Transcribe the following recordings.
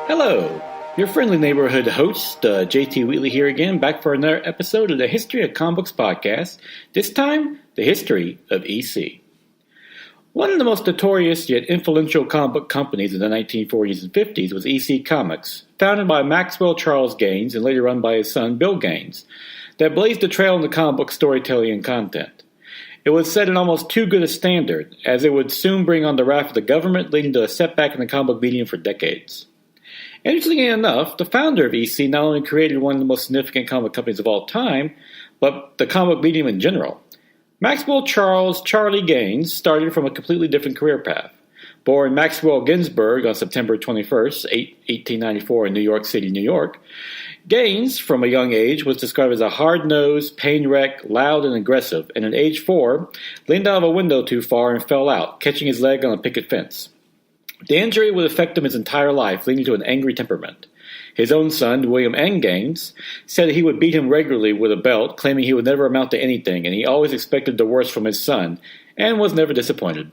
Hello, your friendly neighborhood host, JT Wheatley here again, back for another episode of the History of Comic Books podcast, this time, the history of EC. One of the most notorious yet influential comic book companies in the 1940s and 50s was EC Comics, founded by Maxwell Charles Gaines and later run by his son Bill Gaines, that blazed a trail in the comic book storytelling and content. It was set in almost too good a standard, as it would soon bring on the wrath of the government, leading to a setback in the comic book medium for decades. Interestingly enough, the founder of EC not only created one of the most significant comic companies of all time, but the comic book medium in general. Maxwell Charles Charlie Gaines started from a completely different career path. Born Maxwell Ginsburg on September 21st, 1894 in New York City, New York, Gaines, from a young age, was described as a hard-nosed, pain-wrecked, loud, and aggressive, and at age 4, leaned out of a window too far and fell out, catching his leg on a picket fence. The injury would affect him his entire life, leading to an angry temperament. His own son, William N. Gaines, said he would beat him regularly with a belt, claiming he would never amount to anything, and he always expected the worst from his son, and was never disappointed.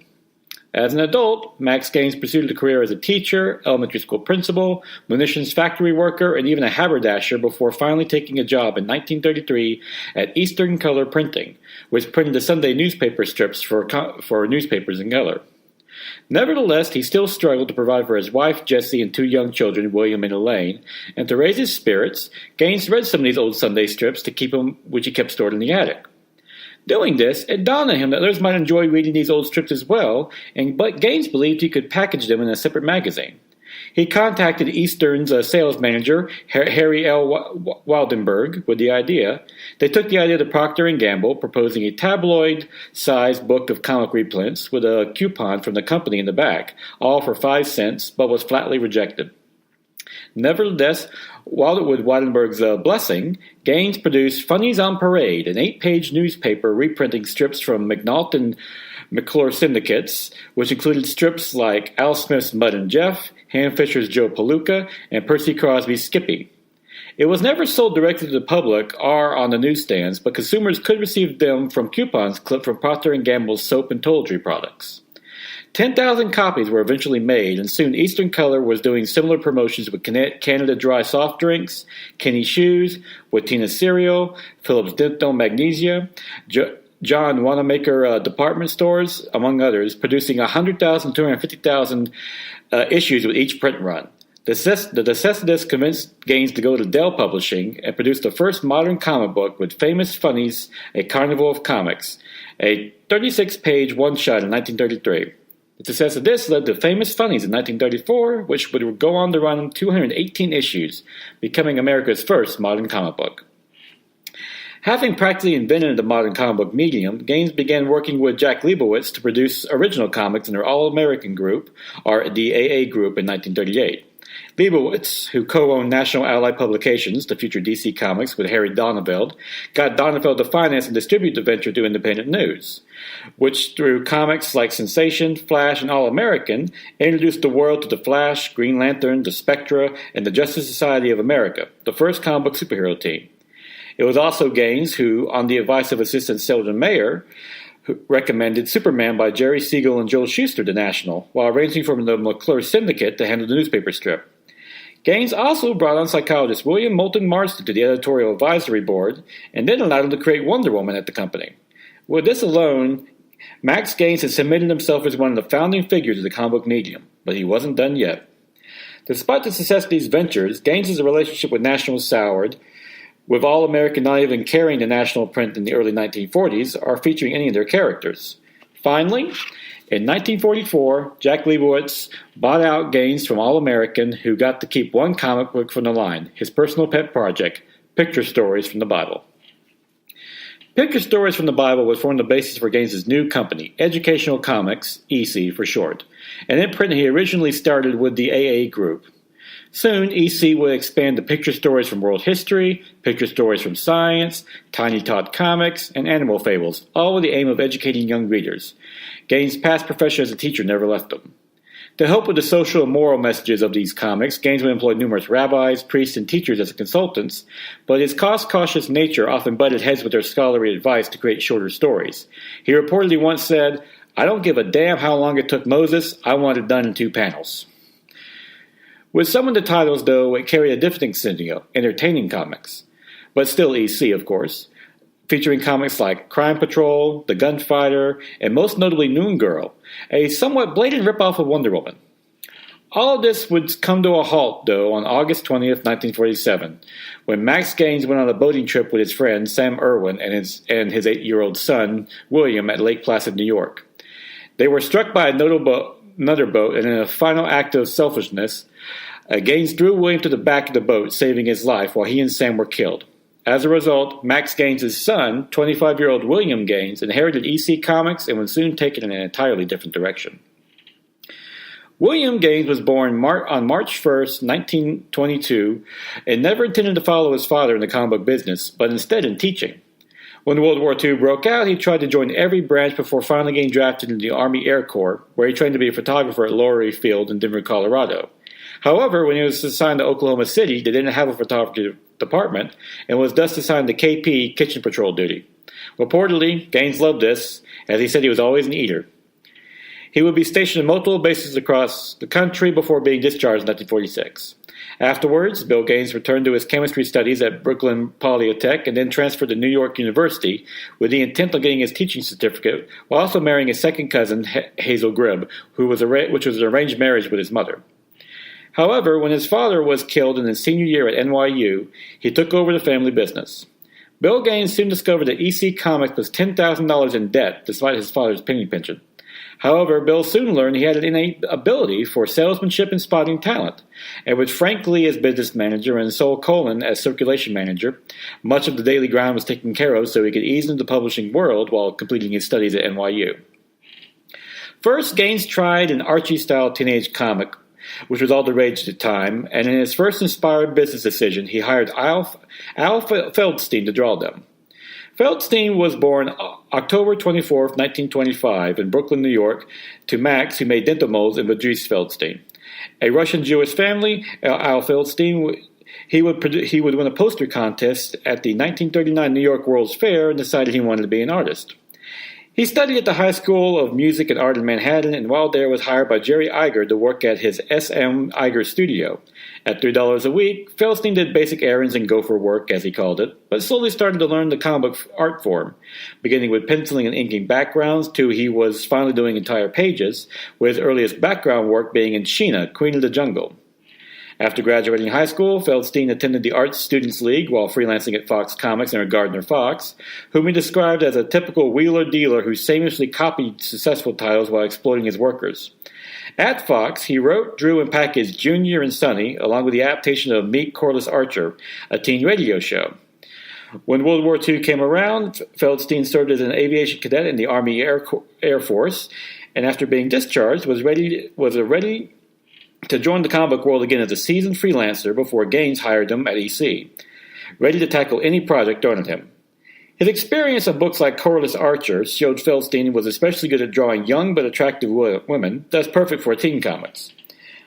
As an adult, Max Gaines pursued a career as a teacher, elementary school principal, munitions factory worker, and even a haberdasher before finally taking a job in 1933 at Eastern Color Printing, which printed the Sunday newspaper strips for newspapers in color. Nevertheless, he still struggled to provide for his wife, Jessie, and two young children, William and Elaine, and to raise his spirits, Gaines read some of these old Sunday strips which he kept stored in the attic. Doing this, it dawned on him that others might enjoy reading these old strips as well, but Gaines believed he could package them in a separate magazine. He contacted Eastern's sales manager, Harry L. Wildenberg, with the idea. They took the idea to Procter & Gamble, proposing a tabloid-sized book of comic reprints with a coupon from the company in the back, all for 5 cents, but was flatly rejected. Nevertheless, with Wildenberg's blessing, Gaines produced Funnies on Parade, an 8-page newspaper reprinting strips from McNaught and McClure syndicates, which included strips like Al Smith's Mud and Jeff, Ham Fisher's Joe Palooka, and Percy Crosby's Skippy. It was never sold directly to the public or on the newsstands, but consumers could receive them from coupons clipped from Procter & Gamble's soap and toiletry products. 10,000 copies were eventually made, and soon Eastern Color was doing similar promotions with Canada Dry soft drinks, Kenny shoes, Watina cereal, Phillips Dental Magnesia, John Wanamaker department stores, among others, producing 100,000 to 250,000 issues with each print run. The success of this convinced Gaines to go to Dell Publishing and produce the first modern comic book with Famous Funnies, A Carnival of Comics, a 36-page one-shot in 1933. The success of this led to Famous Funnies in 1934, which would go on to run 218 issues, becoming America's first modern comic book. Having practically invented the modern comic book medium, Gaines began working with Jack Leibowitz to produce original comics in their All-American Group, or the AA Group, in 1938. Leibowitz, who co-owned National Allied Publications, the future DC Comics, with Harry Donenfeld, got Donenfeld to finance and distribute the venture to Independent News, which through comics like Sensation, Flash, and All-American, introduced the world to the Flash, Green Lantern, the Spectra, and the Justice Society of America, the first comic book superhero team. It was also Gaines who, on the advice of assistant Selden Mayer, recommended Superman by Jerry Siegel and Joel Shuster to National, while arranging for the McClure Syndicate to handle the newspaper strip. Gaines also brought on psychologist William Moulton Marston to the editorial advisory board, and then allowed him to create Wonder Woman at the company. With this alone, Max Gaines had cemented himself as one of the founding figures of the comic book medium, but he wasn't done yet. Despite the success of these ventures, Gaines' relationship with National soured, with All-American not even carrying the national print in the early 1940s or featuring any of their characters. Finally, in 1944, Jack Leibowitz bought out Gaines from All-American, who got to keep one comic book from the line, his personal pet project, Picture Stories from the Bible. Picture Stories from the Bible would form the basis for Gaines' new company, Educational Comics, EC for short, and in print he originally started with the AA Group. Soon, EC would expand to picture stories from world history, picture stories from science, Tiny Tot comics, and animal fables, all with the aim of educating young readers. Gaines' past profession as a teacher never left him. To help with the social and moral messages of these comics, Gaines would employ numerous rabbis, priests, and teachers as consultants, but his cost-cautious nature often butted heads with their scholarly advice to create shorter stories. He reportedly once said, "I don't give a damn how long it took Moses, I want it done in 2 panels." With some of the titles, though, it carried a different insignia, entertaining comics. But still EC, of course, featuring comics like Crime Patrol, The Gunfighter, and most notably Moon Girl, a somewhat blatant ripoff of Wonder Woman. All of this would come to a halt, though, on August 20th, 1947, when Max Gaines went on a boating trip with his friend Sam Irwin and his 8-year-old son, William, at Lake Placid, New York. They were struck by another boat, and in a final act of selfishness, Gaines threw William to the back of the boat, saving his life, while he and Sam were killed. As a result, Max Gaines' son, 25-year-old William Gaines, inherited EC Comics and was soon taken in an entirely different direction. William Gaines was born on March 1st, 1922, and never intended to follow his father in the comic book business, but instead in teaching. When World War II broke out, he tried to join every branch before finally getting drafted into the Army Air Corps, where he trained to be a photographer at Laurie Field in Denver, Colorado. However, when he was assigned to Oklahoma City, they didn't have a photography department, and was thus assigned to KP, kitchen patrol duty. Reportedly, Gaines loved this, as he said he was always an eater. He would be stationed at multiple bases across the country before being discharged in 1946. Afterwards, Bill Gaines returned to his chemistry studies at Brooklyn Polytech and then transferred to New York University with the intent of getting his teaching certificate, while also marrying his second cousin, Hazel Gribb, which was an arranged marriage with his mother. However, when his father was killed in his senior year at NYU, he took over the family business. Bill Gaines soon discovered that EC Comics was $10,000 in debt, despite his father's penny pension. However, Bill soon learned he had an innate ability for salesmanship and spotting talent, and with Frank Lee as business manager and Sol Colin as circulation manager, much of the daily grind was taken care of so he could ease into the publishing world while completing his studies at NYU. First, Gaines tried an Archie-style teenage comic, which was all the rage at the time, and in his first inspired business decision, he hired Al Feldstein to draw them. Feldstein was born October 24, 1925, in Brooklyn, New York, to Max, who made dental molds, and Bedřich Feldstein. A Russian-Jewish family, Al Feldstein, he would win a poster contest at the 1939 New York World's Fair and decided he wanted to be an artist. He studied at the High School of Music and Art in Manhattan, and while there was hired by Jerry Iger to work at his S.M. Iger studio. At $3 a week, Feldstein did basic errands and gopher work, as he called it, but slowly started to learn the comic book art form, beginning with penciling and inking backgrounds to he was finally doing entire pages, with his earliest background work being in Sheena, Queen of the Jungle. After graduating high school, Feldstein attended the Arts Students League while freelancing at Fox Comics under Gardner Fox, whom he described as a typical wheeler-dealer who shamelessly copied successful titles while exploiting his workers. At Fox, he wrote, drew, and packaged Junior and Sonny, along with the adaptation of Meet Corliss Archer, a teen radio show. When World War II came around, Feldstein served as an aviation cadet in the Army Air Force, and after being discharged, was ready to join the comic book world again as a seasoned freelancer before Gaines hired him at EC, ready to tackle any project thrown at him. His experience of books like Corliss Archer showed Feldstein was especially good at drawing young but attractive women, thus perfect for teen comics.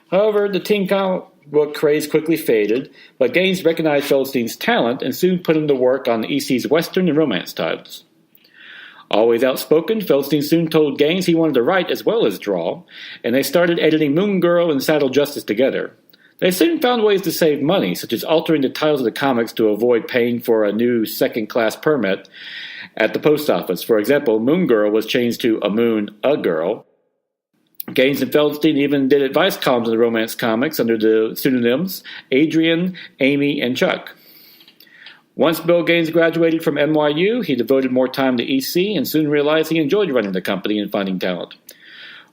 However, the teen comic book craze quickly faded, but Gaines recognized Feldstein's talent and soon put him to work on EC's Western and romance titles. Always outspoken, Feldstein soon told Gaines he wanted to write as well as draw, and they started editing Moon Girl and Saddle Justice together. They soon found ways to save money, such as altering the titles of the comics to avoid paying for a new second-class permit at the post office. For example, Moon Girl was changed to A Moon, A Girl. Gaines and Feldstein even did advice columns in the romance comics under the pseudonyms Adrian, Amy, and Chuck. Once Bill Gaines graduated from NYU, he devoted more time to EC and soon realized he enjoyed running the company and finding talent.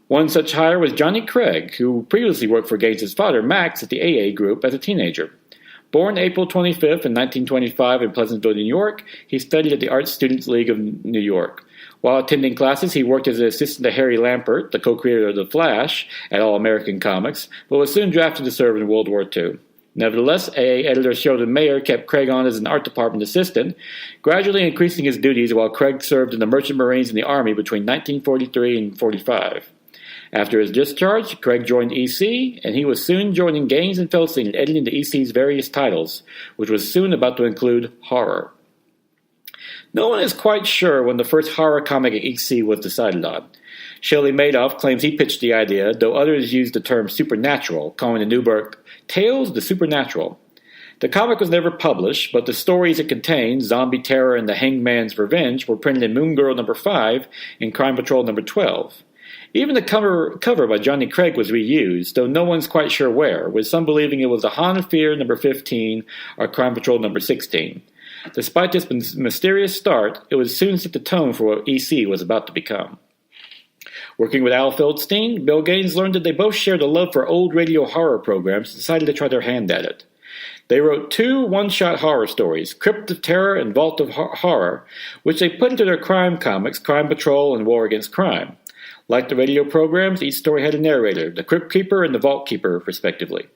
One such hire was Johnny Craig, who previously worked for Gaines' father, Max, at the AA Group as a teenager. Born April 25th in 1925 in Pleasantville, New York, he studied at the Art Students League of New York. While attending classes, he worked as an assistant to Harry Lampert, the co-creator of The Flash, at All American Comics, but was soon drafted to serve in World War II. Nevertheless, AA editor Sheldon Mayer kept Craig on as an art department assistant, gradually increasing his duties while Craig served in the Merchant Marines in the Army between 1943 and 1945. After his discharge, Craig joined EC, and he was soon joining Gaines and Feldstein in editing the EC's various titles, which was soon about to include horror. No one is quite sure when the first horror comic at EC was decided on. Shelley Madoff claims he pitched the idea, though others used the term supernatural, calling the new book Tales of the Supernatural. The comic was never published, but the stories it contained, Zombie Terror and the Hangman's Revenge, were printed in Moon Girl number 5 and Crime Patrol number 12. Even the cover by Johnny Craig was reused, though no one's quite sure where, with some believing it was A Haunt of Fear number 15 or Crime Patrol number 16. Despite this mysterious start, it would soon set the tone for what EC was about to become. Working with Al Feldstein, Bill Gaines learned that they both shared a love for old radio horror programs and decided to try their hand at it. They wrote 2 one-shot horror stories, Crypt of Terror and Vault of Horror, which they put into their crime comics, Crime Patrol and War Against Crime. Like the radio programs, each story had a narrator, the Crypt Keeper and the Vault Keeper, respectively.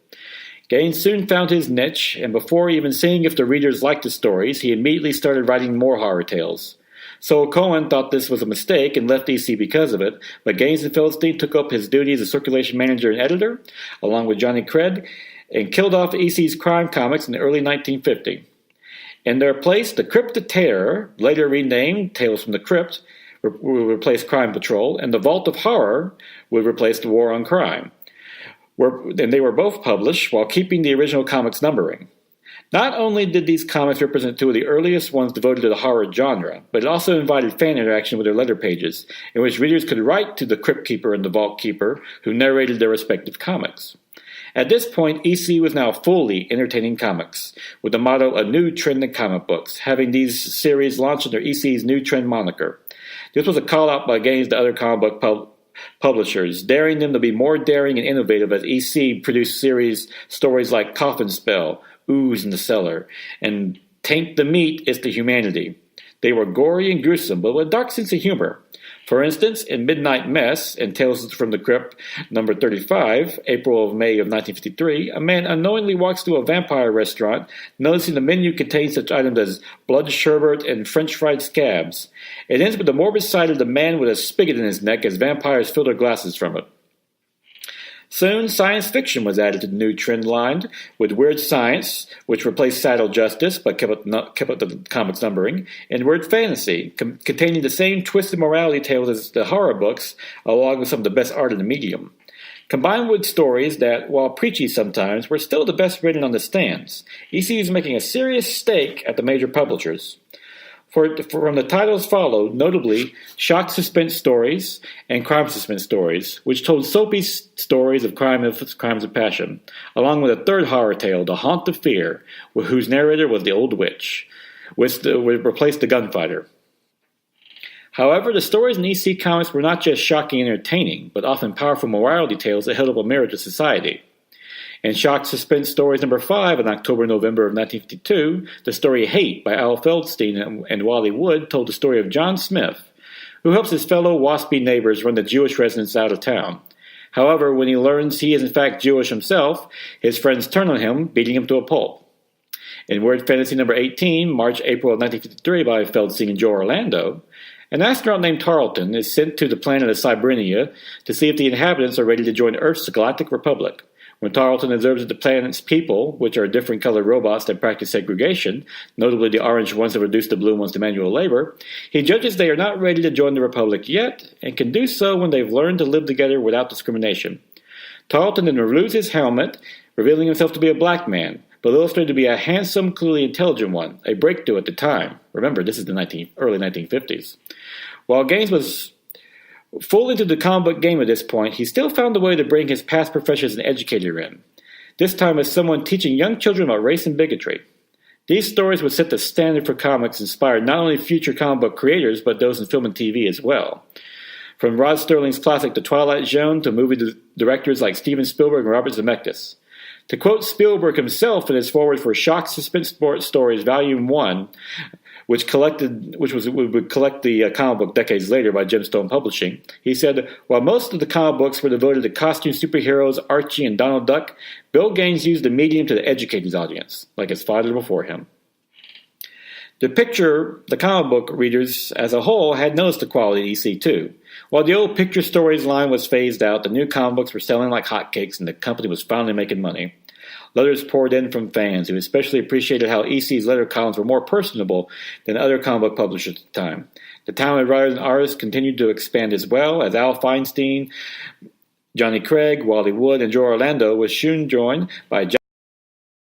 Gaines soon found his niche, and before even seeing if the readers liked the stories, he immediately started writing more horror tales. Sol Cohen thought this was a mistake and left EC because of it, but Gaines and Feldstein took up his duties as circulation manager and editor, along with Johnny Craig, and killed off EC's crime comics in the early 1950s. In their place, the Crypt of Terror, later renamed Tales from the Crypt, would replace Crime Patrol, and the Vault of Horror would replace the War on Crime. And they were both published while keeping the original comics numbering. Not only did these comics represent 2 of the earliest ones devoted to the horror genre, but it also invited fan interaction with their letter pages, in which readers could write to the Crypt Keeper and the Vault Keeper, who narrated their respective comics. At this point, EC was now fully entertaining comics, with the motto A New Trend in Comic Books, having these series launched under EC's New Trend moniker. This was a call-out by Gaines to other comic book publishers, daring them to be more daring and innovative as EC produced stories like Coffin Spell, Ooze in the Cellar, and Taint the Meat is the Humanity. They were gory and gruesome, but with a dark sense of humor. For instance, in Midnight Mess and Tales from the Crypt number 35, May of 1953, a man unknowingly walks through a vampire restaurant, noticing the menu contains such items as blood sherbet and French fried scabs. It ends with the morbid sight of the man with a spigot in his neck as vampires fill their glasses from it. Soon, science fiction was added to the new trend line, with Weird Science, which replaced Saddle Justice but kept up the comics numbering, and Weird Fantasy, containing the same twisted morality tales as the horror books, along with some of the best art in the medium. Combined with stories that, while preachy sometimes, were still the best written on the stands, EC was making a serious stake at the major publishers. From the titles followed, notably shock suspense stories and crime suspense stories, which told soapy stories of crimes of passion, along with a third horror tale, The Haunt of Fear, whose narrator was the Old Witch, which replaced the Gunfighter. However, the stories in EC Comics were not just shocking and entertaining, but often powerful morality tales that held up a mirror to society. In Shock Suspense Stories number 5 in October-November of 1952, the story Hate by Al Feldstein and Wally Wood told the story of John Smith, who helps his fellow waspy neighbors run the Jewish residents out of town. However, when he learns he is in fact Jewish himself, his friends turn on him, beating him to a pulp. In Weird Fantasy number 18, March-April of 1953 by Feldstein and Joe Orlando, an astronaut named Tarleton is sent to the planet of Cybernia to see if the inhabitants are ready to join Earth's Galactic Republic. When Tarleton observes that the planet's people, which are different colored robots that practice segregation, notably the orange ones that reduce the blue ones to manual labor, he judges they are not ready to join the Republic yet, and can do so when they've learned to live together without discrimination. Tarleton then removes his helmet, revealing himself to be a black man, but illustrated to be a handsome, clearly intelligent one, a breakthrough at the time. Remember, this is the early 1950s. While Gaines was full into the comic book game at this point, he still found a way to bring his past profession as an educator in, this time as someone teaching young children about race and bigotry. These stories would set the standard for comics, inspired not only future comic book creators, but those in film and TV as well. From Rod Serling's classic The Twilight Zone to movie directors like Steven Spielberg and Robert Zemeckis. To quote Spielberg himself in his foreword for Shock Suspense Stories Volume 1, which would collect the comic book decades later by Gemstone Publishing, he said, while most of the comic books were devoted to costume superheroes Archie and Donald Duck, Bill Gaines used the medium to educate his audience, like his father before him. The comic book readers as a whole had noticed the quality of EC too. While the old Picture Stories line was phased out, the new comic books were selling like hotcakes and the company was finally making money. Letters poured in from fans who especially appreciated how EC's letter columns were more personable than other comic book publishers at the time. The talented writers and artists continued to expand as well, as Al Feinstein, Johnny Craig, Wally Wood, and Joe Orlando was soon joined by